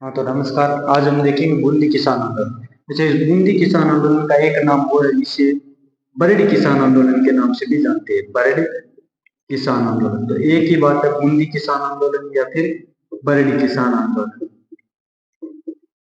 हाँ तो नमस्कार। आज हम देखेंगे बूंदी किसान आंदोलन। अच्छा, इस बूंदी किसान आंदोलन का एक नाम वो है जिसे बरड़ी किसान आंदोलन के नाम से भी जानते हैं। बरड़ी किसान आंदोलन, तो एक ही बात है, बूंदी किसान आंदोलन या फिर बरड़ी किसान आंदोलन।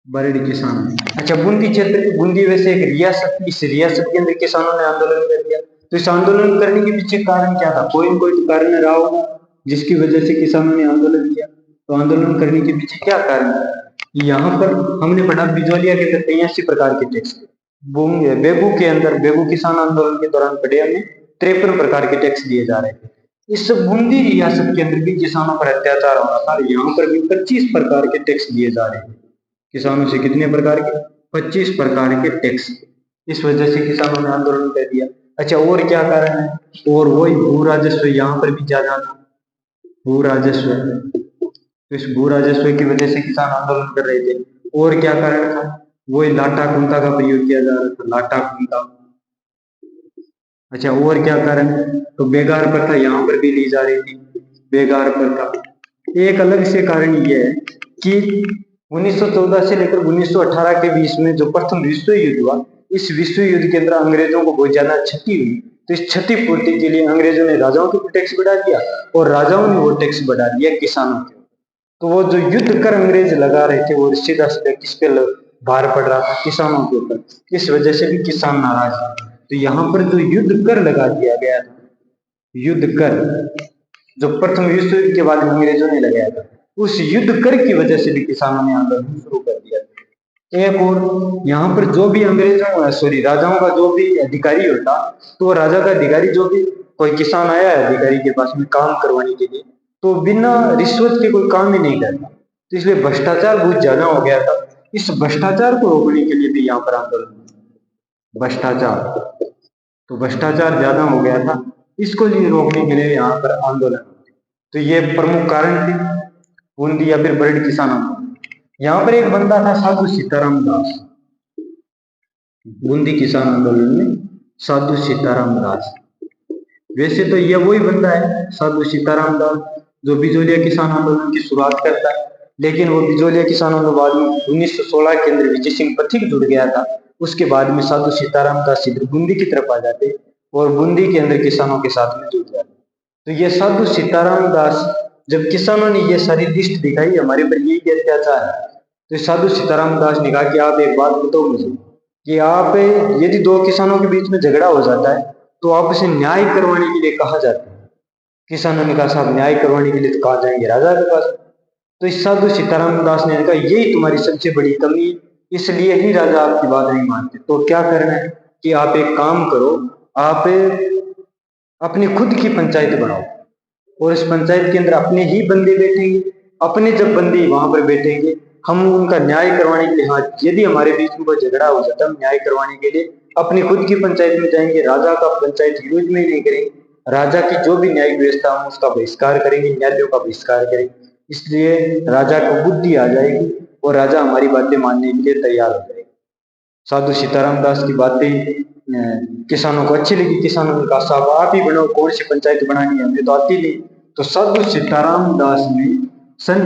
बरड़ी किसान, अच्छा, बूंदी क्षेत्र की, बूंदी वैसे एक रियासत, इस रियासत के अंदर किसानों ने आंदोलन कर दिया। तो इस आंदोलन करने के पीछे कारण क्या था? कोई न कोई तो कारण रहा होगा जिसकी वजह से किसानों ने आंदोलन किया। तो आंदोलन करने के पीछे क्या कारण है? यहाँ पर हमने पढ़ा बिजौलिया के अंदर 83 प्रकार के टैक्स, बेगू के अंदर, बेगू किसान आंदोलन के दौरान पढ़े हमें 53 प्रकार के टैक्स दिए जा रहे थे। इस बूंदी रियासत के अंदर भी किसानों पर अत्याचार हो रहा था। यहाँ पर भी 25 प्रकार के टैक्स दिए जा रहे थे किसानों से। कितने प्रकार के? 25 प्रकार के टैक्स। इस वजह से किसानों ने आंदोलन कर दिया। अच्छा, और क्या कारण है? और वही भू राजस्व यहाँ पर भी ज्यादा था। भू राजस्व, तो इस भू राजस्व की वजह से किसान आंदोलन कर रहे थे। और क्या कारण था? वही लाटा कुंता का प्रयोग किया जा रहा था, लाटा कुंता। अच्छा, और क्या कारण है? तो बेगार प्रथा यहाँ पर भी ली जा रही थी, बेगार प्रथा। एक अलग से कारण ये है कि 1914 से लेकर 1918 के बीच में जो प्रथम विश्व युद्ध हुआ, इस विश्व युद्ध के अंदर अंग्रेजों को बहुत ज्यादा क्षति हुई। तो इस क्षतिपूर्ति के लिए अंग्रेजों ने राजाओं के टैक्स बढ़ा दिया और राजाओं ने वो टैक्स बढ़ा दिया किसानों के। तो वो जो युद्ध कर अंग्रेज लगा रहे थे वो सीधा सीधा किस पे भार पड़ रहा था? किसानों के ऊपर। इस वजह से भी किसान नाराज है। तो यहाँ पर जो युद्ध कर लगा दिया गया था, युद्ध कर, जो प्रथम विश्व युद्ध के बाद अंग्रेजों ने लगाया था, उस युद्ध कर की वजह से भी किसानों ने आंदोलन शुरू कर दिया। एक और, यहाँ पर जो भी अंग्रेजों, सॉरी, राजाओं का जो भी अधिकारी होता, तो राजा का अधिकारी, जो भी कोई किसान आया है अधिकारी के पास में काम करवाने के लिए, तो बिना रिश्वत के कोई काम ही नहीं करता। तो इसलिए भ्रष्टाचार बहुत ज्यादा हो गया था। इस भ्रष्टाचार को रोकने के लिए भी यहाँ पर आंदोलन, भ्रष्टाचार, तो भ्रष्टाचार ज्यादा हो गया था, इसको लिए रोकने के लिए यहाँ पर आंदोलन। तो ये प्रमुख कारण थे बूंदी या फिर बरड़ी किसान आंदोलन। यहाँ पर एक बंदा था साधु सीताराम दास, बूंदी किसान आंदोलन में साधु सीताराम दास। वैसे तो ये वही बंदा है साधु सीताराम दास जो बिजौलिया किसान आंदोलन की शुरुआत करता है, लेकिन वो बिजौलिया किसान आंदोलन में 1916 के अंदर विजय सिंह पथिक जुड़ गया था। उसके बाद में साधु सीताराम दास इधर बूंदी की तरफ आ जाते और बूंदी के अंदर किसानों के साथ में जुड़ जाते। तो ये साधु सीताराम दास, जब किसानों ने ये सारी लिस्ट दिखाई हमारे पर यही अत्याचार है, तो साधु सीताराम दास ने कहा कि आप एक बात बताओ मुझे कि आप, यदि दो किसानों के बीच में झगड़ा हो जाता है तो आप उसे न्याय करवाने के लिए कहा जाते हैं। किसानों ने कहा साहब न्याय करवाने के लिए तो कहा जाएंगे राजा के पास। तो इस साधु सीताराम दास ने कहा यही तुम्हारी सबसे बड़ी कमी, इसलिए ही राजा आपकी बात नहीं मानते। तो क्या करना है कि आप एक काम करो, आप अपनी खुद की पंचायत बनाओ और इस पंचायत के अंदर अपने ही बंदे बैठेंगे। अपने जब बंदे वहां पर बैठेंगे, हम उनका न्याय करवाने के लिए, हाँ, यदि हमारे बीच में कोई झगड़ा हो जाता है, हम न्याय करवाने के लिए अपनी खुद की पंचायत में जाएंगे, राजा का पंचायत यूज में नहीं करेंगे। राजा की जो भी न्यायिक व्यवस्था हम उसका बहिष्कार करेंगे, न्यायालयों का बहिष्कार करेंगे। इसलिए राजा को बुद्धि आ जाएगी और राजा हमारी बातें मानने के लिए तैयार हो जाएगा। साधु सीताराम दास की बातें किसानों को अच्छी लगी। किसानों ने कहा साहब आप ही बनाओ, कौन सी पंचायत बनानी है, हमें तो आती नहीं। तो साधु सीताराम दास ने सन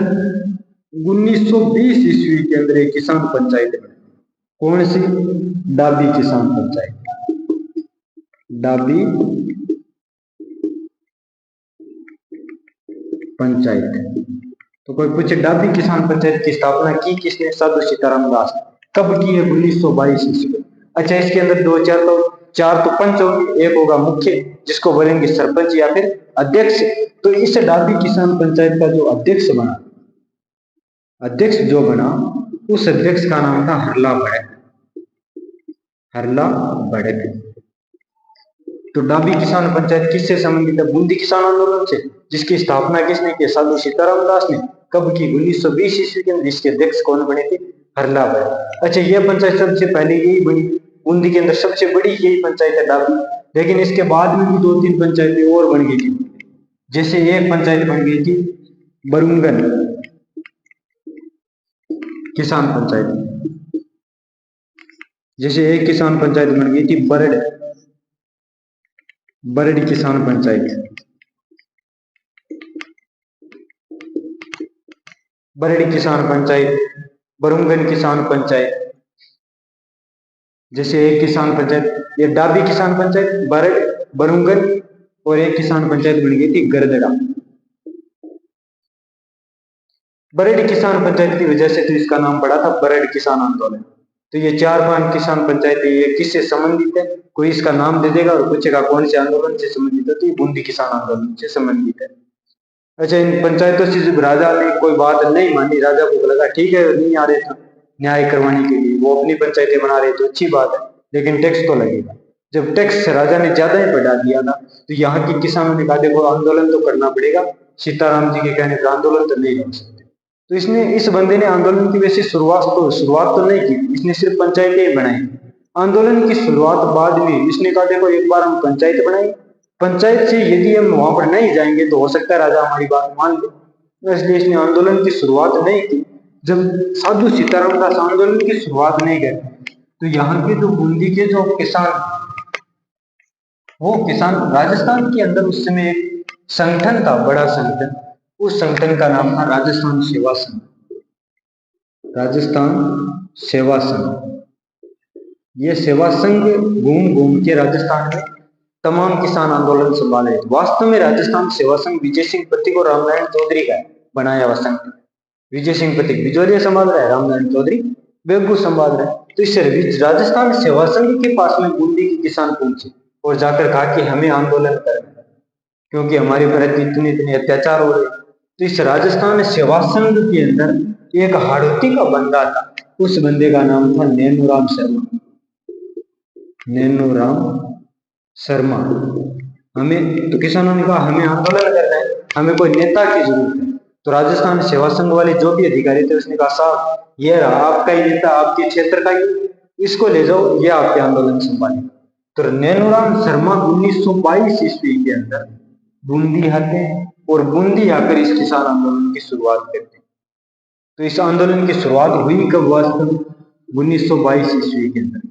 1920 ईस्वी के अंदर एक किसान पंचायत बनाई। कौन सी? डाबी किसान पंचायत। डाबी पंचायत। तो कोई पूछे डाबी किसान पंचायत की स्थापना की किसने? साधु सीताराम दास। कब की है? 1922 ईस्वी। अच्छा, इसके अंदर दो चार तो पंच होंगे, एक होगा मुख्य जिसको बोलेंगे सरपंच या फिर अध्यक्ष। तो इस डाबी किसान पंचायत का जो अध्यक्ष बना, अध्यक्ष जो बना, उस अध्यक्ष का नाम था हरला भड़क। हरला भड़क। तो डाबी किसान पंचायत किससे संबंधित है? बूंदी किसान आंदोलन से, जिसकी स्थापना किसने की? साधु सीताराम दास ने। कब की? 1920 ईस्वी के अंदर। जिसके अध्यक्ष कौन बने थे? हरला भड़क। अच्छा, यह पंचायत सबसे पहले यही बनी, बूंदी के अंदर सबसे बड़ी यही पंचायत है डाबी। लेकिन इसके बाद में भी दो तीन पंचायतें और बन गई थी। जैसे एक पंचायत बन गई थी बरुंगन किसान पंचायत। जैसे एक किसान पंचायत बन गई थी बरड़ी किसान पंचायत। बरड़ी किसान पंचायत बरुंगन किसान पंचायत, जैसे एक किसान पंचायत, ये डाबी किसान पंचायत बरड बरुंगन, और एक किसान पंचायत बन गई थी गरदड़ा। बरड किसान पंचायत की वजह से तो इसका नाम पड़ा था बरड किसान आंदोलन। तो ये 4-5 किसान पंचायत ये किससे संबंधित है, कोई इसका नाम दे देगा और पूछेगा कौन से आंदोलन से संबंधित है, तो ये बूंदी किसान आंदोलन से संबंधित है। अच्छा, इन पंचायतों से जब राजा ने कोई बात नहीं मानी, राजा को लगा ठीक है नहीं आ रहे थे न्याय करवाने के लिए, वो अपनी पंचायतें बना रहे तो अच्छी बात है, लेकिन टैक्स तो लगेगा। जब टैक्स राजा ने ज्यादा ही बढ़ा दिया था, तो यहाँ के किसानों ने कहा देखो आंदोलन तो करना पड़ेगा, सीताराम जी के कहने पर आंदोलन तो नहीं हो सकते। तो इसने इस बंदे ने आंदोलन की वैसे शुरुआत तो नहीं की, इसने सिर्फ पंचायतें बनाई। आंदोलन की शुरुआत बाद में इसने कहा देखो एक बार हम पंचायत बनाए, पंचायत से यदि हम वहां पर नहीं जाएंगे तो हो सकता है राजा हमारी बात मान ले, इसलिए इसने आंदोलन की शुरुआत नहीं की। जब साधु सीताराम दास आंदोलन की शुरुआत नहीं करे, तो यहाँ के जो बूंदी के जो किसान, वो किसान राजस्थान के अंदर उस समय एक संगठन था, बड़ा संगठन, उस संगठन का नाम था राजस्थान सेवा संघ। राजस्थान सेवा संघ, ये सेवा संघ घूम घूम के राजस्थान में तमाम किसान आंदोलन संभाले। वास्तव में राजस्थान सेवा संघ विजय सिंह पथिक और रामनारायण चौधरी का बनाया हुआ संघ। विजय सिंह पथिक बिजोलिया संभाल रहा है, रामनारायण चौधरी बेगू संभाल रहा है। तो इस राजस्थान सेवा संघ के पास में बूंदी के किसान पहुंचे और जाकर कहा कि हमें आंदोलन करना है क्योंकि हमारे प्रति इतने इतने अत्याचार हो रहे। तो इस राजस्थान सेवा संघ के अंदर एक हाड़ौती का बंदा था, उस बंदे का नाम था नैनूराम शर्मा। नैनूराम शर्मा। हमें तो किसानों ने कहा हमें आंदोलन करना है, हमें कोई नेता की जरूरत है। तो राजस्थान सेवा संघ वाले जो भी अधिकारी थे उसने कहा साहब ये रहा आपका ही नेता, आपके क्षेत्र का ही, इसको ले जाओ, ये आपके आंदोलन संभाले। तो नैनूराम शर्मा 1922 ईस्वी के अंदर बूंदी आते हैं और बूंदी आकर इस किसान आंदोलन की शुरुआत करते हैं। तो इस आंदोलन की शुरुआत हुई कब, वास्तव 1922 ईस्वी के अंदर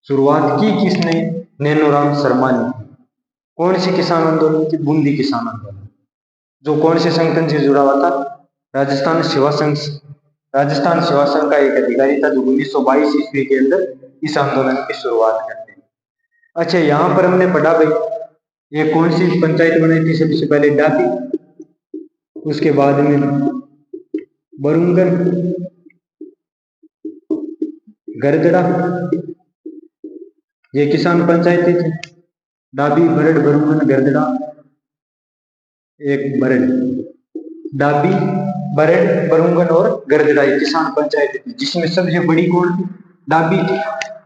शुरुआत की किसने, नैनूराम शर्मा ने। कौन सी किसान आंदोलन की, बूंदी किसान आंदोलन, जो कौन से संगठन से जुड़ा हुआ था, राजस्थान सेवा संघ। राजस्थान सेवा संघ का एक अधिकारी था जो 1922 ईस्वी के अंदर इस आंदोलन की शुरुआत करते हैं। अच्छा, यहाँ पर हमने पढ़ा भाई ये कौन सी पंचायत बनाई थी, सबसे पहले डाबी, उसके बाद में बरुंगन, गरदड़ा, ये किसान पंचायतें थी। डाबी, बरड, बरुंगन, गरदड़ा, एक बरड, डाबी, बरड, बरुंगन और गरदड़ा ये किसान पंचायतें थी, जिसमें सबसे बड़ी कौन थी, डाबी थी।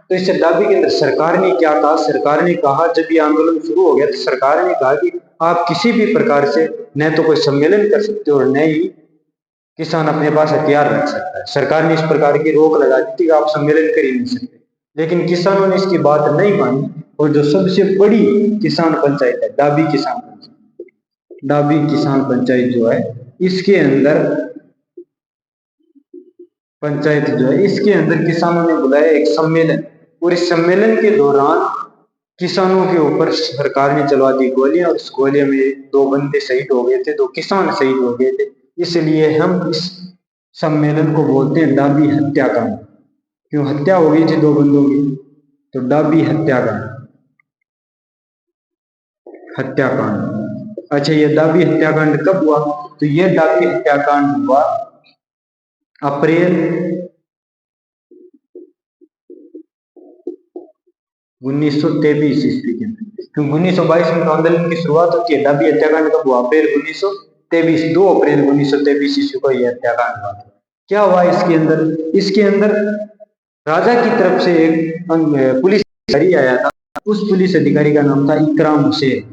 तो इस डाबी के अंदर सरकार ने क्या कहा, सरकार ने कहा जब ये आंदोलन शुरू हो गया तो सरकार ने कहा कि आप किसी भी प्रकार से न तो कोई सम्मेलन कर सकते हो और न ही किसान अपने पास हथियार रख सकता है। सरकार ने इस प्रकार की रोक लगा दी थी कि आप सम्मेलन कर ही नहीं सकते, लेकिन किसानों ने इसकी बात नहीं मानी और जो सबसे बड़ी किसान पंचायत है डाबी किसान पंचायत, डाबी किसान पंचायत जो है इसके अंदर पंचायत जो है इसके अंदर किसानों ने बुलाया एक सम्मेलन, और इस सम्मेलन के दौरान किसानों के ऊपर सरकार ने चलवा दी गोलियां और उस गोलियों में 2 बंदे शहीद हो गए थे, 2 किसान शहीद हो गए थे। इसलिए हम इस सम्मेलन को बोलते हैं डाबी हत्याकांड। क्यों हत्या हो गई थी 2 बंदों की, तो डाबी हत्याकांड, हत्याकांड। अच्छा, ये डाबी हत्याकांड कब हुआ, तो ये डाबी हत्याकांड हुआ अप्रैल 1923 ईस्वी के अंदर। क्योंकि 1922 में आंदोलन की शुरुआत होती है, डाबी हत्याकांड कब हुआ, अप्रैल 1923, 2 अप्रैल 1923 ईस्वी को यह हत्याकांड हुआ। क्या हुआ इसके अंदर, इसके अंदर राजा की तरफ से एक पुलिस अधिकारी आया था, उस पुलिस अधिकारी का नाम था इकराम हुसैन।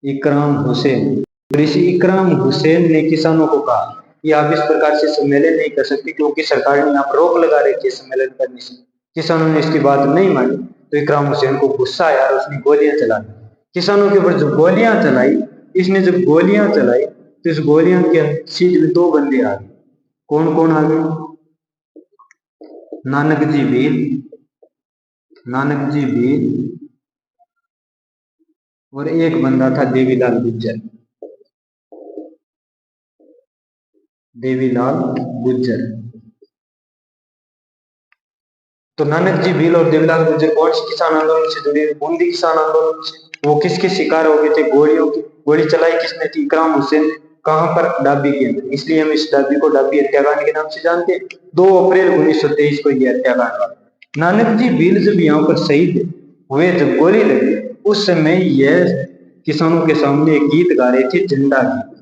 इकराम हुसैन, और इसी इकराम हुसैन ने किसानों को कहा कि आप इस प्रकार से सम्मेलन नहीं कर सकते क्योंकि सरकार ने यहाँ पर रोक लगा रखी है सम्मेलन करने से। किसानों ने इसकी बात नहीं मानी तो इकराम हुसैन को गुस्सा आया और उसने गोलियां चला दी किसानों के ऊपर। जो गोलियां चलाई, इसने जब गोलियां चलाई तो इस गोलियां के सीध में 2 बंदे आ गए। कौन कौन आ गए, नानक जी भील, नानक जी भील, और एक बंदा था देवीलाल गुज्जर, देवीलाल गुज्जर। तो नानक जी भील और देवीलाल गुर्जर कौन से किसान आंदोलन से जुड़े? बूंदी किसान आंदोलन से। वो किसके शिकार हो गए थे? गोलियों की। गोली चलाई किसने थी? इकराम हुसैन ने। कहां पर? डाबी के अंदर। इसलिए हम इस डाबी को डाबी हत्याकांड के नाम से जानते हैं। 2 अप्रैल 1923 को यह हत्याकांड हुआ। नानक जी भील जब यहाँ पर शहीद हुए, जब गोली लगी, उस समय यह किसानों के सामने एक गीत गा रहे थे, झंडा गीत।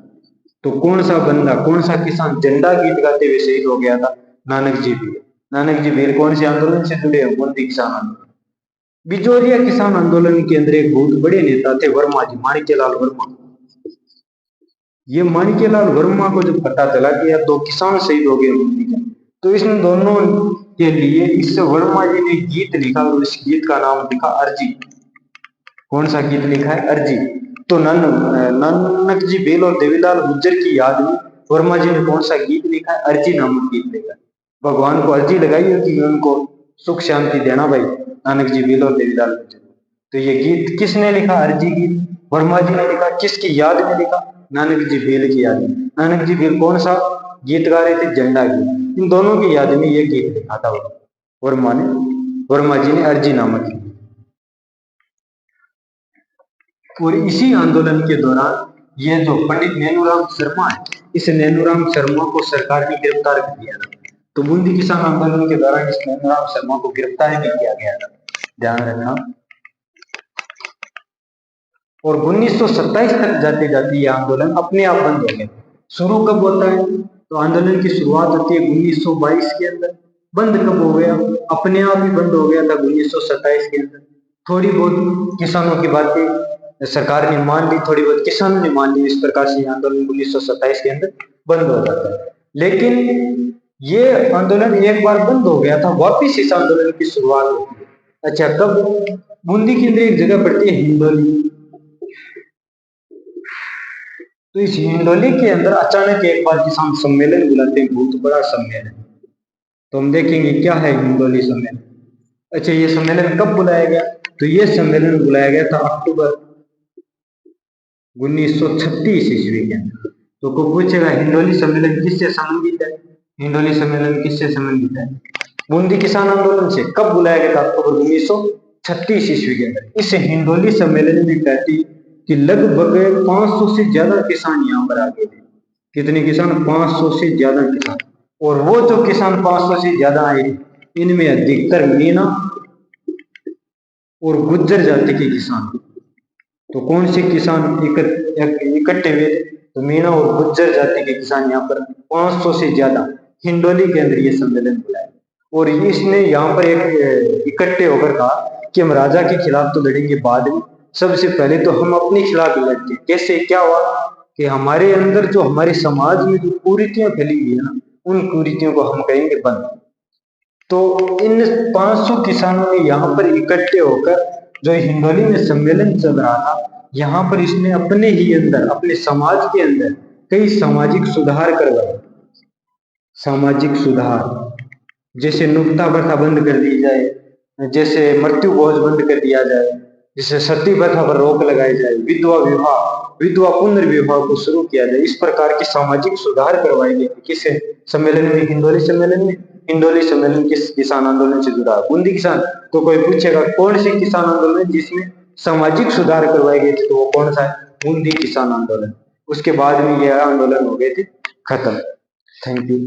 तो कौन सा बंदा, कौन सा किसान झंडा गीत गाते हुए शहीद हो गया था? नानक जी भील। नानक जी भील कौन से आंदोलन से जुड़े हैं? बूंदी किसान आंदोलन। बिजोरिया किसान आंदोलन के अंदर एक बहुत बड़े नेता थे, वर्मा जी, माणिक्यलाल वर्मा। ये माणिक्यलाल वर्मा को जब पता चला कि यार 2 किसान शहीद हो गए बूंदी के, तो इन दोनों के लिए इस वर्मा जी ने गीत लिखा और इस गीत का नाम लिखा अर्जी। कौन सा गीत लिखा है? अर्जी। तो नानक जी भील और देवीलाल गुर्जर की याद में वर्मा जी ने कौन सा गीत लिखा है? अर्जी नामक गीत लिखा है। भगवान को अर्जी लगाई है कि उनको सुख शांति देना भाई, नानक जी भील और देवीलाल गुर्जर। तो ये गीत किसने लिखा? अर्जी गीत वर्मा जी ने लिखा। किसकी याद में लिखा? नानक जी भील की याद में। नानक जी भील कौन सा गीत गा रहे थे? झंडा गीत। इन दोनों की याद में ये गीत लिखा था वर्मा जी ने अर्जी नामक गीत। और इसी आंदोलन के दौरान ये जो पंडित नेनूराम शर्मा है, इस नेनूराम शर्मा को सरकार ने गिरफ्तार कर लिया था। तो बूंदी किसान आंदोलन के दौरान इस नेनूराम शर्मा को गिरफ्तार भी किया गया था, ध्यान रखना। और 1927 तक जाते जाते ये आंदोलन अपने आप बंद हो गया। शुरू कब होता है? तो आंदोलन की शुरुआत होती है 1922 के अंदर। बंद कब हो गया? अपने आप ही बंद हो गया था 1927 के अंदर। थोड़ी बहुत किसानों की बातें सरकार ने मान ली, थोड़ी बहुत किसानों ने मान ली। इस प्रकार से आंदोलन 1927 के अंदर बंद हो जाता है। लेकिन ये आंदोलन एक बार बंद हो गया था, वापिस इस आंदोलन की शुरुआत होती है। अच्छा, कब? बूंदी के अंदर एक जगह पड़ती है हिंडोली। तो इस हिंडोली के अंदर अचानक एक बार किसान सम्मेलन बुलाते हैं, बहुत बड़ा सम्मेलन। तो हम देखेंगे क्या है हिंडोली सम्मेलन। अच्छा, ये सम्मेलन कब बुलाया गया? तो ये सम्मेलन बुलाया गया था अक्टूबर 1936 ईस्वी के अंदर। तो को पूछेगा हिंडोली सम्मेलन किससे संबंधित है? हिंडोली सम्मेलन किससे संबंधित है? बूंदी किसान आंदोलन से। कब बुलाया गया था? अक्टूबर 1936 ईस्वी के अंदर। इस हिंडोली सम्मेलन में कहती कि लगभग 500 से ज्यादा किसान यहाँ पर आ गए थे। कितने किसान? 500 से ज्यादा किसान। और वो जो किसान 500 से ज्यादा आए, इनमें अधिकतर मीना और गुज्जर जाति के किसान। तो कौन से किसान इकट्ठे हुए? तो मीना और गुज्जर जाति के किसान यहाँ पर 500 से ज्यादा हिंडोली के अंदर ये सम्मेलन बुलाया। और इसने यहाँ पर एक इकट्ठे होकर कहा कि हम राजा के खिलाफ तो लड़ेंगे बाद में, सबसे पहले तो हम अपने खिलाफ लड़ते। कैसे? क्या हुआ कि हमारे अंदर जो, हमारे समाज में जो कुरीतियां फैली हुई है ना, उन कुरीतियों को हम कहेंगे बंद। तो इन 500 किसानों ने यहाँ पर इकट्ठे होकर, जो हिंडोली में सम्मेलन चल रहा था, यहाँ पर इसने अपने ही अंदर, अपने समाज के अंदर कई सामाजिक सुधार करवाए। सामाजिक सुधार, जैसे नुक्ता प्रथा बंद कर दी जाए, जैसे मृत्यु भोज बंद कर दिया जाए, जैसे सती प्रथा पर रोक लगाई जाए, विधवा पुनर्विवाह को शुरू किया जाए। इस प्रकार के सामाजिक सुधार करवाए गए। किस सम्मेलन में? हिंडोली सम्मेलन में। हिंडोली सम्मेलन किस किसान आंदोलन से जुड़ा? बूंदी किसान। तो कोई पूछेगा कौन से किसान आंदोलन जिसमें सामाजिक सुधार करवाए गए थे? तो वो कौन सा है? बूंदी किसान आंदोलन। उसके बाद में यह आंदोलन हो गए थे खत्म। Thank you.